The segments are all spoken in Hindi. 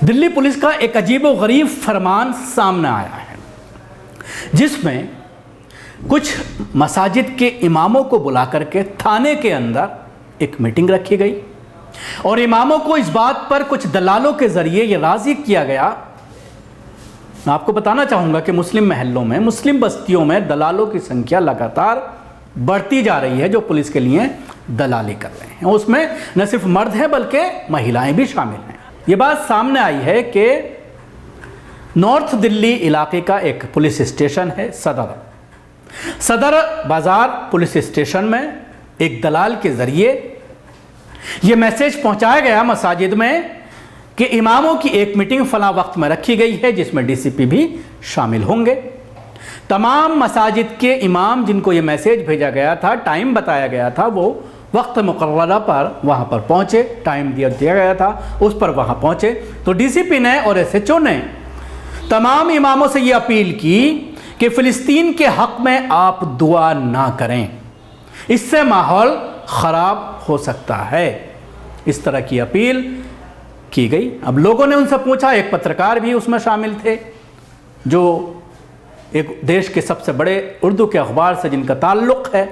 दिल्ली पुलिस का एक अजीबोगरीब फरमान सामने आया है, जिसमें कुछ मसाजिद के इमामों को बुला करके थाने के अंदर एक मीटिंग रखी गई और इमामों को इस बात पर कुछ दलालों के ज़रिए ये राज़ी किया गया। मैं आपको बताना चाहूँगा कि मुस्लिम महल्लों में, मुस्लिम बस्तियों में दलालों की संख्या लगातार बढ़ती जा रही है, जो पुलिस के लिए दलाली कर रहे हैं। उसमें न सिर्फ मर्द हैं बल्कि महिलाएं भी शामिल हैं। ये बात सामने आई है कि नॉर्थ दिल्ली इलाके का एक पुलिस स्टेशन है, सदर बाज़ार पुलिस स्टेशन में एक दलाल के ज़रिए ये मैसेज पहुंचाया गया मसाजिद में कि इमामों की एक मीटिंग फ़लाँ वक्त में रखी गई है जिसमें डीसीपी भी शामिल होंगे। तमाम मसाजिद के इमाम जिनको ये मैसेज भेजा गया था, टाइम बताया गया था, वो वक्त मुकर्ररा पर वहाँ पर पहुँचे, टाइम दिया गया था उस पर वहाँ पहुँचे। तो डीसीपी ने और एसएचओ ने तमाम इमामों से ये अपील की कि फ़िलिस्तीन के हक़ में आप दुआ ना करें, इससे माहौल ख़राब हो सकता है। इस तरह की अपील की गई। अब लोगों ने उनसे पूछा, एक पत्रकार भी उसमें शामिल थे जो एक देश के सबसे बड़े उर्दू के अखबार से जिनका ताल्लुक़ है,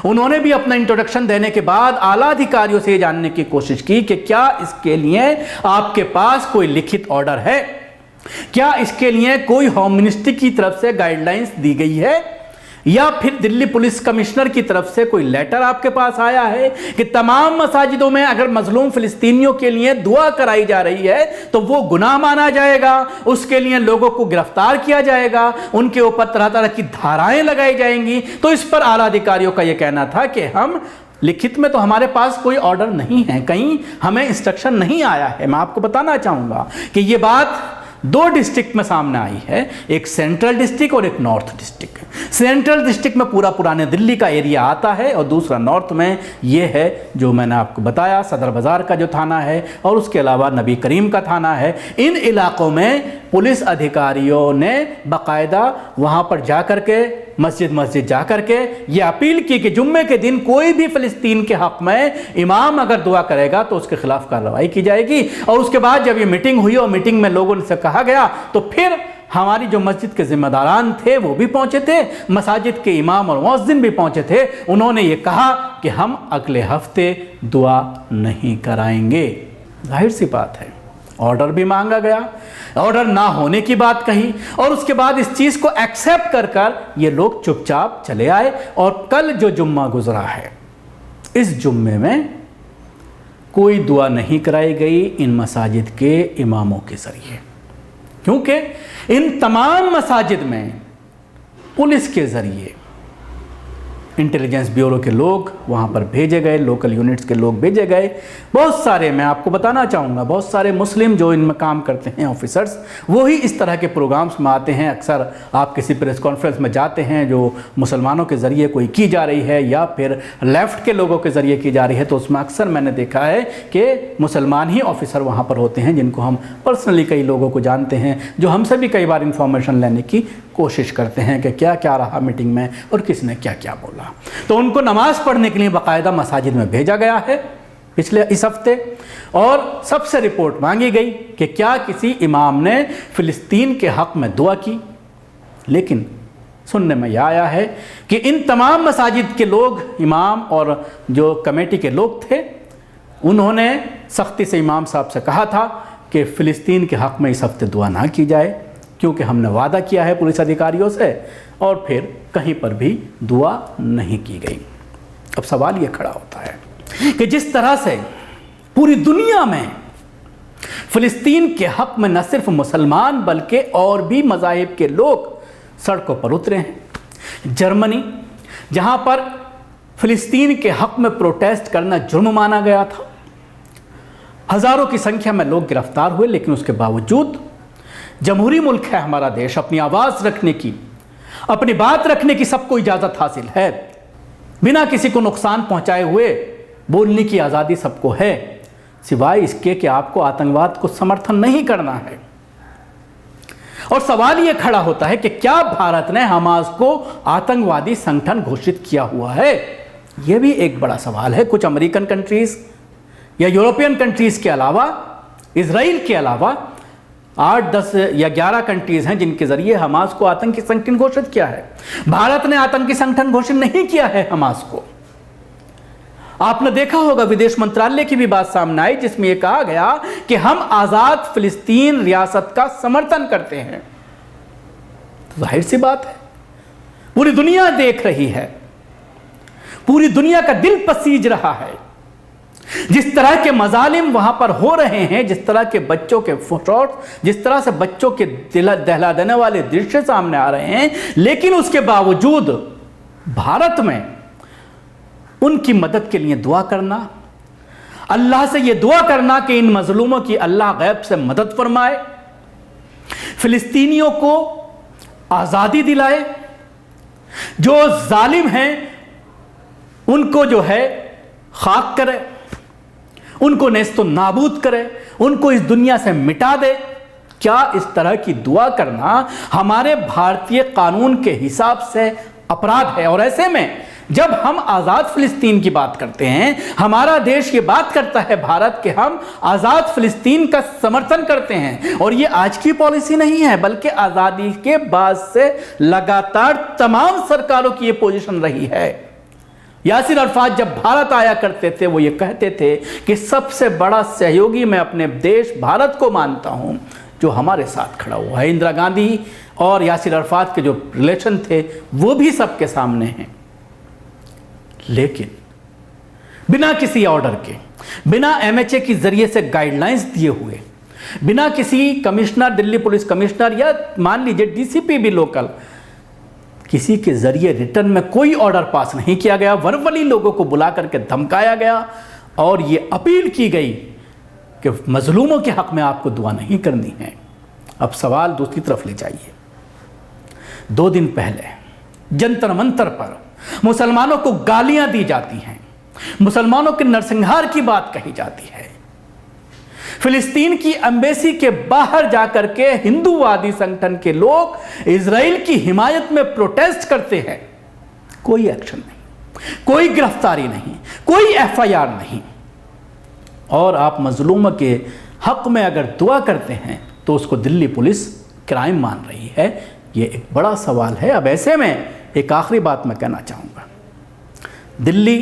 उन्होंने भी अपना इंट्रोडक्शन देने के बाद आला अधिकारियों से ये जानने की कोशिश की कि क्या इसके लिए आपके पास कोई लिखित ऑर्डर है, क्या इसके लिए कोई होम मिनिस्ट्री की तरफ से गाइडलाइंस दी गई है, या फिर दिल्ली पुलिस कमिश्नर की तरफ से कोई लेटर आपके पास आया है कि तमाम मसाजिदों में अगर मजलूम फ़िलिस्तीनियों के लिए दुआ कराई जा रही है तो वो गुनाह माना जाएगा, उसके लिए लोगों को गिरफ्तार किया जाएगा, उनके ऊपर तरह तरह की धाराएं लगाई जाएंगी। तो इस पर आला अधिकारियों का यह कहना था कि हम लिखित में तो हमारे पास कोई ऑर्डर नहीं है, कहीं हमें इंस्ट्रक्शन नहीं आया है। मैं आपको बताना चाहूँगा कि ये बात दो डिस्ट्रिक्ट में सामने आई है, एक सेंट्रल डिस्ट्रिक्ट और एक नॉर्थ डिस्ट्रिक्ट। सेंट्रल डिस्ट्रिक्ट में पूरा पुराने दिल्ली का एरिया आता है और दूसरा नॉर्थ में ये है जो मैंने आपको बताया, सदर बाज़ार का जो थाना है और उसके अलावा नबी करीम का थाना है। इन इलाकों में पुलिस अधिकारियों ने बाकायदा वहाँ पर जा कर के मस्जिद जा कर के ये अपील की कि जुम्मे के दिन कोई भी फ़िलिस्तीन के हक़ में इमाम अगर दुआ करेगा तो उसके खिलाफ कार्रवाई की जाएगी। और उसके बाद जब ये मीटिंग हुई और मीटिंग में लोगों से कहा गया तो फिर हमारी जो मस्जिद के ज़िम्मेदारान थे वो भी पहुँचे थे, मसाजिद के इमाम और मुअज्जिन भी पहुँचे थे। उन्होंने ये कहा कि हम अगले हफ्ते दुआ नहीं कराएंगे। जाहिर सी बात है, ऑर्डर भी मांगा गया, ऑर्डर ना होने की बात कही और उसके बाद इस चीज़ को एक्सेप्ट कर ये लोग चुपचाप चले आए। और कल जो जुम्मा गुजरा है, इस जुम्मे में कोई दुआ नहीं कराई गई इन मसाजिद के इमामों के ज़रिए, क्योंकि इन तमाम मसाजिद में पुलिस के ज़रिए इंटेलिजेंस ब्यूरो के लोग वहाँ पर भेजे गए, लोकल यूनिट्स के लोग भेजे गए। बहुत सारे, मैं आपको बताना चाहूँगा, बहुत सारे मुस्लिम जो इनमें काम करते हैं ऑफिसर्स, वो ही इस तरह के प्रोग्राम्स में आते हैं। अक्सर आप किसी प्रेस कॉन्फ्रेंस में जाते हैं जो मुसलमानों के ज़रिए कोई की जा रही है या फिर लेफ़्ट के लोगों के ज़रिए की जा रही है, तो उसमें अक्सर मैंने देखा है कि मुसलमान ही ऑफिसर वहाँ पर होते हैं, जिनको हम पर्सनली कई लोगों को जानते हैं, जो हमसे भी कई बार इंफॉर्मेशन लेने की कोशिश करते हैं कि क्या क्या रहा मीटिंग में और किसने क्या क्या बोला। तो उनको नमाज़ पढ़ने के लिए बाकायदा मसाजिद में भेजा गया है इस हफ्ते, और सबसे रिपोर्ट मांगी गई कि क्या किसी इमाम ने फ़िलिस्तीन के हक़ में दुआ की। लेकिन सुनने में यह आया है कि इन तमाम मसाजिद के लोग, इमाम और जो कमेटी के लोग थे, उन्होंने सख्ती से इमाम साहब से कहा था कि फ़िलिस्तीन के हक़ में इस हफ्ते दुआ ना की जाए, क्योंकि हमने वादा किया है पुलिस अधिकारियों से, और फिर कहीं पर भी दुआ नहीं की गई। अब सवाल ये खड़ा होता है कि जिस तरह से पूरी दुनिया में फ़िलिस्तीन के हक़ में न सिर्फ मुसलमान बल्कि और भी मज़ाहिब के लोग सड़कों पर उतरे हैं। जर्मनी, जहाँ पर फ़िलिस्तीन के हक़ में प्रोटेस्ट करना जुर्म माना गया था, हज़ारों की संख्या में लोग गिरफ्तार हुए, लेकिन उसके बावजूद जमहूरी मुल्क है हमारा देश, अपनी आवाज़ रखने की, अपनी बात रखने की सबको इजाज़त हासिल है, बिना किसी को नुकसान पहुंचाए हुए बोलने की आज़ादी सबको है, सिवाय इसके कि आपको आतंकवाद को समर्थन नहीं करना है। और सवाल ये खड़ा होता है कि क्या भारत ने हमास को आतंकवादी संगठन घोषित किया हुआ है? यह भी एक बड़ा सवाल है। कुछ अमेरिकन कंट्रीज़ या यूरोपियन कंट्रीज़ के अलावा, इजराइल के अलावा 8, 10 या 11 कंट्रीज हैं जिनके जरिए हमास को आतंकी संगठन घोषित किया है। भारत ने आतंकी संगठन घोषित नहीं किया है हमास को। आपने देखा होगा विदेश मंत्रालय की भी बात सामने आई जिसमें यह कहा गया कि हम आजाद फिलिस्तीन रियासत का समर्थन करते हैं। तो जाहिर सी बात है, पूरी दुनिया देख रही है, पूरी दुनिया का दिल पसीज रहा है। जिस तरह के मजालिम वहां पर हो रहे हैं, जिस तरह के बच्चों के फोटोस, जिस तरह से बच्चों के दहला देने वाले दृश्य सामने आ रहे हैं, लेकिन उसके बावजूद भारत में उनकी मदद के लिए दुआ करना, अल्लाह से यह दुआ करना कि इन मजलूमों की अल्लाह गैब से मदद फरमाए, फिलिस्तीनियों को आज़ादी दिलाए, जो जालिम हैं उनको जो है खाक करे, उनको नेस्तो नाबूद करे, उनको इस दुनिया से मिटा दे। क्या इस तरह की दुआ करना हमारे भारतीय कानून के हिसाब से अपराध है? और ऐसे में जब हम आज़ाद फिलिस्तीन की बात करते हैं, हमारा देश ये बात करता है भारत के हम आज़ाद फिलिस्तीन का समर्थन करते हैं, और ये आज की पॉलिसी नहीं है बल्कि आज़ादी के बाद से लगातार तमाम सरकारों की ये पोजीशन रही है। यासिर अरफात जब भारत आया करते थे वो ये कहते थे कि सबसे बड़ा सहयोगी मैं अपने देश भारत को मानता हूं जो हमारे साथ खड़ा हुआ है। इंदिरा गांधी और यासिर अरफात के जो रिलेशन थे वो भी सबके सामने हैं। लेकिन बिना किसी ऑर्डर के, बिना एमएचए के जरिए से गाइडलाइंस दिए हुए, बिना किसी कमिश्नर, दिल्ली पुलिस कमिश्नर या मान लीजिए डीसीपी भी लोकल, किसी के जरिए रिटर्न में कोई ऑर्डर पास नहीं किया गया। वर्बली लोगों को बुला करके धमकाया गया और ये अपील की गई कि मजलूमों के हक में आपको दुआ नहीं करनी है। अब सवाल दूसरी तरफ ले जाइए। 2 दिन पहले जंतर मंतर पर मुसलमानों को गालियां दी जाती हैं, मुसलमानों के नरसंहार की बात कही जाती है। फिलिस्तीन की एम्बेसी के बाहर जाकर के हिंदूवादी संगठन के लोग इजराइल की हिमायत में प्रोटेस्ट करते हैं। कोई एक्शन नहीं, कोई गिरफ्तारी नहीं, कोई एफआईआर नहीं। और आप मजलूम के हक में अगर दुआ करते हैं तो उसको दिल्ली पुलिस क्राइम मान रही है। ये एक बड़ा सवाल है। अब ऐसे में एक आखिरी बात मैं कहना चाहूँगा। दिल्ली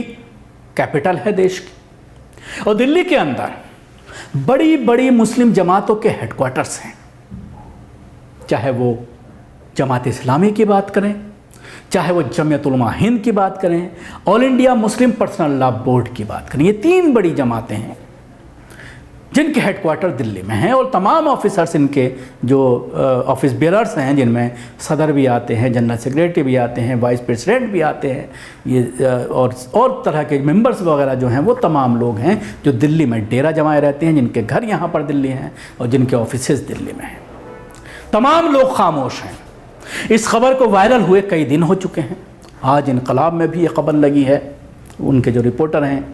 कैपिटल है देश की, और दिल्ली के अंदर बड़ी बड़ी मुस्लिम जमातों के हेडक्वार्टर्स हैं। चाहे वो जमात इस्लामी की बात करें, चाहे वो जमीयत उलमा हिंद की बात करें, all India Muslim personal law board की बात करें, ये 3 बड़ी जमातें हैं जिनके हेडक्वार्टर दिल्ली में हैं। और तमाम ऑफिसर्स इनके जो ऑफिस बेयरर्स हैं, जिनमें सदर भी आते हैं, जनरल सेक्रेटरी भी आते हैं, वाइस प्रेसिडेंट भी आते हैं, ये और तरह के मेंबर्स वगैरह जो हैं वो तमाम लोग हैं जो दिल्ली में डेरा जमाए रहते हैं, जिनके घर यहाँ पर दिल्ली हैं और जिनके ऑफिसेज दिल्ली में हैं। तमाम लोग खामोश हैं। इस खबर को वायरल हुए कई दिन हो चुके हैं। आज इनकलाब में भी ये खबर लगी है, उनके जो रिपोर्टर हैं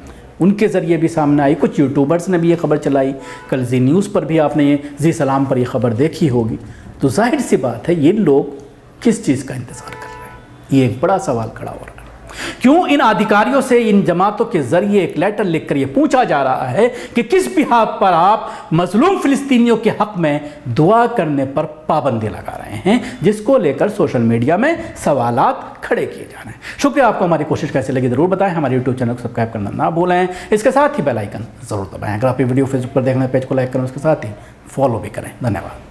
उनके ज़रिए भी सामने आई, कुछ यूट्यूबर्स ने भी ये खबर चलाई, कल जी न्यूज़ पर भी आपने ये जी सलाम पर ये खबर देखी होगी। तो जाहिर सी बात है ये लोग किस चीज़ का इंतज़ार कर रहे हैं, ये एक बड़ा सवाल खड़ा हो रहा है। क्यों इन अधिकारियों से, इन जमातों के ज़रिए एक लेटर लिखकर ये पूछा जा रहा है कि किस बिहाफ पर आप मजलूम फ़िलिस्तीनियों के हक़ में दुआ करने पर पाबंदी लगा रहे हैं, जिसको लेकर सोशल मीडिया में सवालात खड़े किए जा रहे हैं। शुक्रिया। आपको हमारी कोशिश कैसे लगी ज़रूर बताएं। हमारे यूट्यूब चैनल को सब्सक्राइब करना ना भूलें, इसके साथ ही बेल आइकन ज़रूर दबाएं। अगर आप ये वीडियो फेसबुक पर देख रहे हैं पेज को लाइक करें, उसके साथ ही फॉलो भी करें। धन्यवाद।